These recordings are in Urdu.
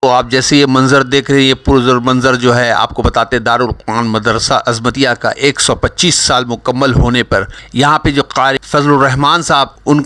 تو آپ جیسے یہ منظر دیکھ رہے ہیں، یہ پرزر منظر جو ہے آپ کو بتاتے دارالقرآن مدرسہ عظمتیہ کا 125 سال مکمل ہونے پر یہاں پہ جو قاری فضل الرحمان صاحب ان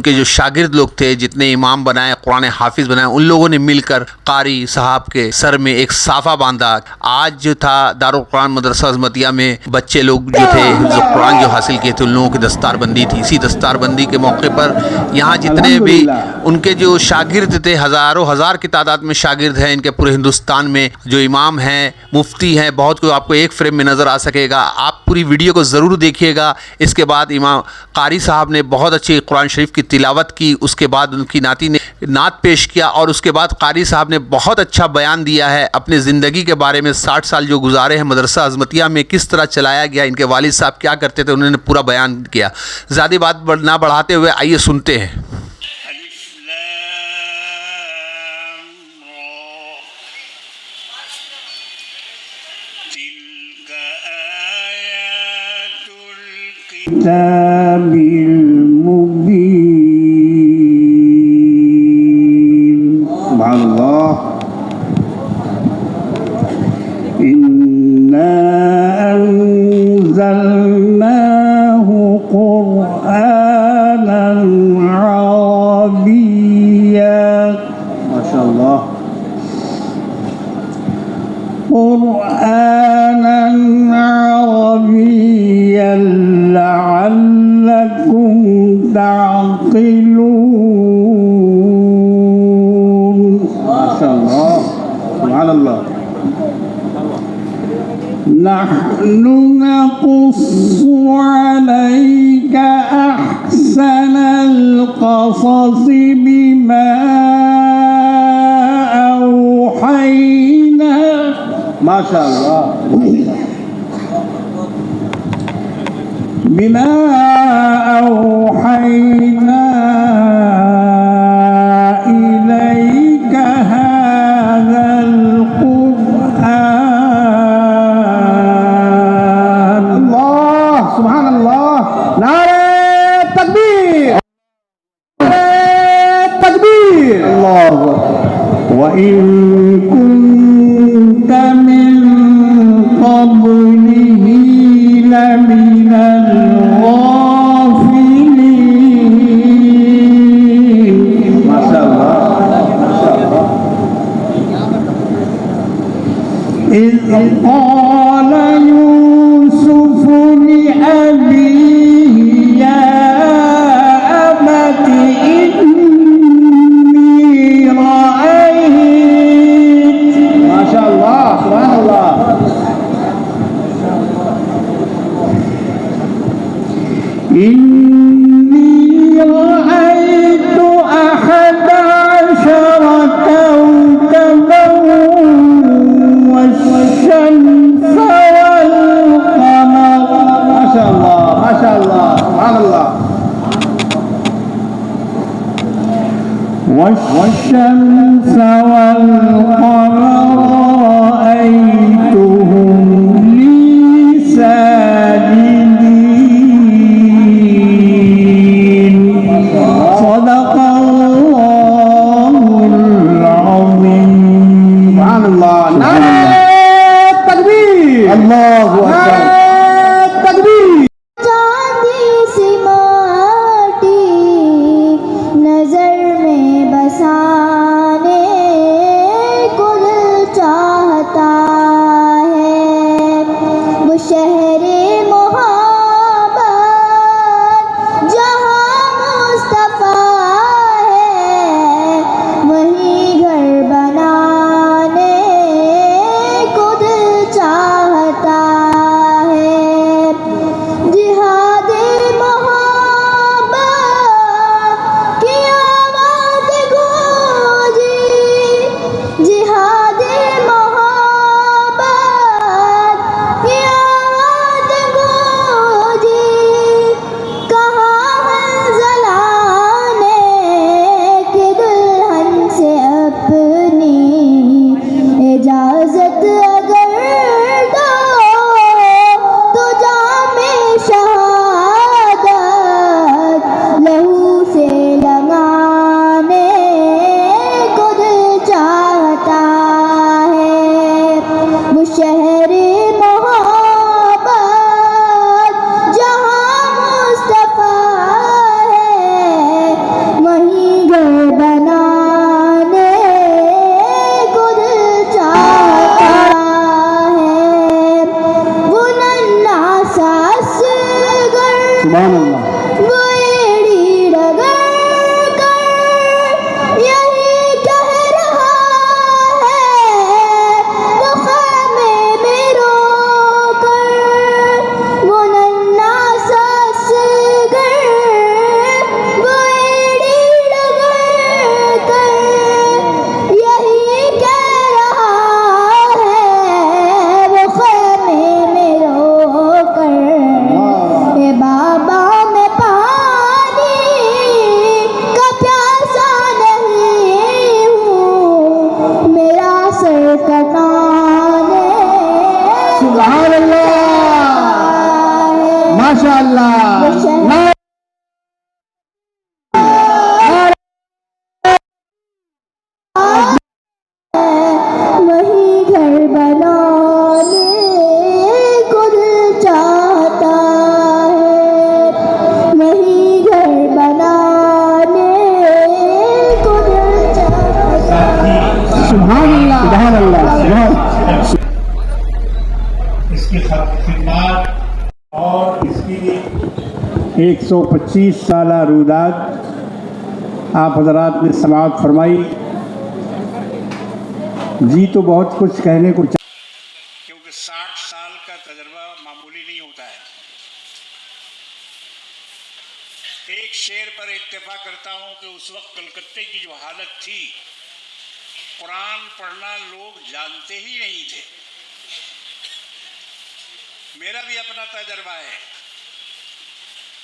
کے جو شاگرد لوگ تھے، جتنے امام بنائے، قرآن حافظ بنائے، ان لوگوں نے مل کر قاری صاحب کے سر میں ایک صافہ باندھا۔ آج جو تھا دارالقرآن مدرسہ عظمتیہ میں بچے لوگ جو تھے حفظ قرآن جو حاصل کیے تھے، ان لوگوں کی دستار بندی تھی۔ اسی دستار بندی کے موقع پر یہاں جتنے بھی ان کے جو شاگرد تھے، ہزاروں ہزار کی تعداد میں شاگرد ہیں ان کے پورے ہندوستان میں، جو امام ہیں، مفتی ہیں، بہت کو آپ کو ایک فریم میں نظر آ سکے گا۔ آپ پوری ویڈیو کو ضرور دیکھیے گا۔ اس کے بعد امام قاری صاحب نے بہت اچھی قرآن شریف کی تلاوت کی، اس کے بعد ان کی ناتی نے نعت پیش کیا، اور اس کے بعد قاری صاحب نے بہت اچھا بیان دیا ہے اپنے زندگی کے بارے میں۔ 60 سال جو گزارے ہیں مدرسہ عظمتیہ میں، کس طرح چلایا گیا، ان کے والد صاحب کیا کرتے تھے، انہوں نے پورا بیان کیا۔ زیادہ بات نہ بڑھاتے ہوئے آئیے سنتے ہیں۔ الكتاب المبين سبحان الله إنا أنزلناه قرآنا عربيا ما شاء الله قرآنا عربيا لعلكم تعقلون ما شاء الله سبحان الله نحن نقص عليك أحسن القصص بما أوحينا ما شاء الله بما أوحينا إليك هذا القرآن الله سبحان الله نعرہ تکبیر تکبیر اللہ وإن كنت من قبله لمن الغافلين ما شاء الله ما شاء الله إذ قال يوسف لأبيه يا أبت إني رأيت ما شاء الله سبحان الله إني رأيت 11 كوكبا والشمس والقمر ما شاء الله ما شاء الله سبحان الله والشمس والقمر رأيتهم لي ساجدين صدق الله العظيم سبحان الله نعرہ تکبیر اللہ اکبر تکبیر چاندی سی ماٹی نظر میں بسانے کو دل چاہتا ہے، وہ شہر محبت جہاں مصطفیٰ ہے، وہیں گھر بنانے کو دل چاہتا ہے۔ سبحان اللہ. وہ ایڑی رگڑ کر یہی کہہ رہا ہے، وہ خیمے میں رو کر وہ ننھا سا اصغر، وہ ایڑی رگڑ کر یہی کہہ رہا ہے، وہ خیمے میں رو کر اے بابا میں پانی کا پیاسا نہیں ہوں، میرا سر کٹانے سبحان اللہ. ماشاء اللہ. وہی گھر بنانے کو دل چاہتا ہے، وہی گھر بنانے کو دل چاہتا ہے. سبحان اللہ. سبحان اللہ. سبحان. اس کی خدمات اور اس کی 125 سالہ روداد آپ حضرات نے سماعت فرمائی. جی تو بہت کچھ کہنے کو کیونکہ 60 سال کا تجربہ معمولی نہیں ہوتا ہے. ایک شعر پر اتفاق کرتا ہوں کہ اس وقت کلکتے کی جو حالت تھی، قرآن پڑھنا لوگ جانتے ہی نہیں تھے. میرا بھی اپنا تجربہ ہے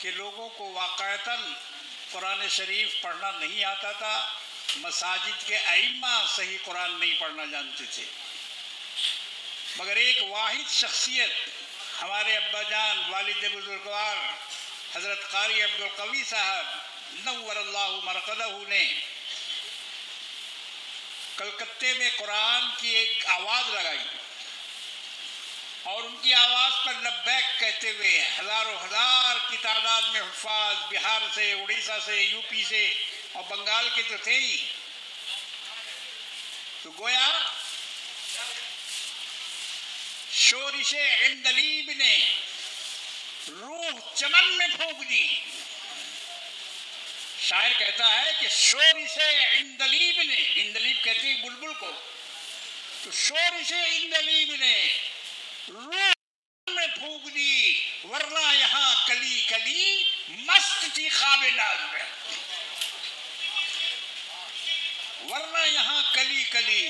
کہ لوگوں کو واقعتاً قرآن شریف پڑھنا نہیں آتا تھا. مساجد کے ائمہ صحیح قرآن نہیں پڑھنا جانتے تھے، مگر ایک واحد شخصیت ہمارے ابا جان والد بزرگوار حضرت قاری عبدالقوی صاحب نور اللہ مرقدہ نے کلکتے میں قرآن کی ایک آواز لگائی، اور ان کی آواز پر لبیک کہتے ہوئے ہزاروں ہزار کی تعداد میں حفاظ بہار سے، اڑیسہ سے، یو پی سے اور بنگال کے تو تھے ہی، تو گویا شورش عندلیب نے روح چمن میں پھونک دی. شاعر کہتا ہے کہ شورش عندلیب نے، عندلیب کہتے ہیں بلبل کو، تو شورش عندلیب نے روح میں پھونک دی، ورنہ یہاں کلی کلی مست تھی خواب ناز میں. ورنہ یہاں کلی کلی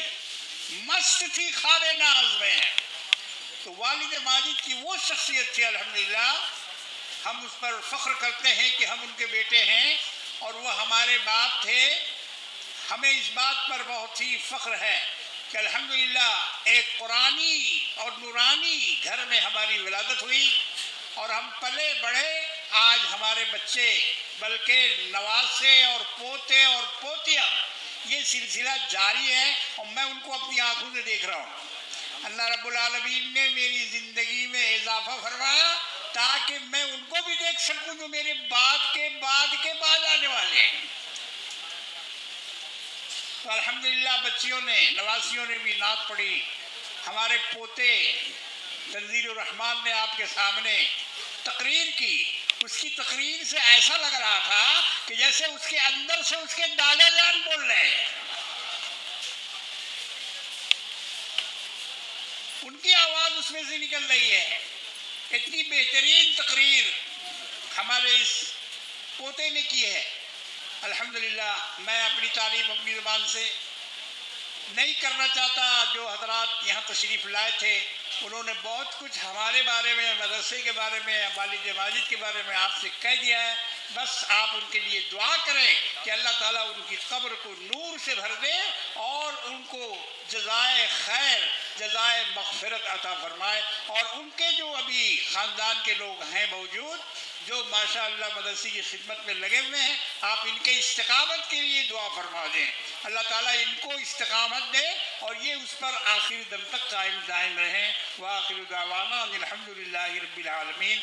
مست تھی خواب ناز میں. تو والد ماجد کی وہ شخصیت تھی، الحمدللہ ہم اس پر فخر کرتے ہیں کہ ہم ان کے بیٹے ہیں اور وہ ہمارے باپ تھے. ہمیں اس بات پر بہت ہی فخر ہے کہ الحمدللہ ایک قرآنی اور نورانی گھر میں ہماری ولادت ہوئی، اور ہم پلے بڑھے. آج ہمارے بچے بلکہ نواسے اور پوتے اور پوتیاں، یہ سلسلہ جاری ہے، اور میں ان کو اپنی آنکھوں سے دیکھ رہا ہوں. اللہ رب العالمین نے میری زندگی میں اضافہ فرمایا تاکہ میں ان کو بھی دیکھ سکوں جو میرے بعد کے بعد آنے والے ہیں. تو الحمدللہ بچیوں نے، نواسیوں نے بھی نعت پڑھی. ہمارے پوتے تنزیل الرحمان نے آپ کے سامنے تقریر کی. اس کی تقریر سے ایسا لگ رہا تھا کہ جیسے اس کے اندر سے اس کے دادا جان بول رہے ہیں. ان کی آواز اس میں سے نکل رہی ہے. اتنی بہترین تقریر ہمارے اس پوتے نے کی ہے. الحمدللہ میں اپنی تعریف اپنی زبان سے نہیں کرنا چاہتا. جو حضرات یہاں تشریف لائے تھے انہوں نے بہت کچھ ہمارے بارے میں، مدرسے کے بارے میں، والد ماجد کے بارے میں آپ سے کہہ دیا ہے. بس آپ ان کے لیے دعا کریں کہ اللہ تعالیٰ ان کی قبر کو نور سے بھر دے اور ان کو جزائے خیر، جزائے مغفرت عطا فرمائے. اور ان کے جو ابھی خاندان کے لوگ ہیں موجود جو ماشاءاللہ مدرسے کی خدمت میں لگے ہوئے ہیں، آپ ان کے استقامت کے لیے دعا فرما دیں. اللہ تعالیٰ ان کو استقامت دے اور یہ اس پر آخر دم تک قائم دائم رہیں. وآخر دعوانا الحمدللہ رب العالمین.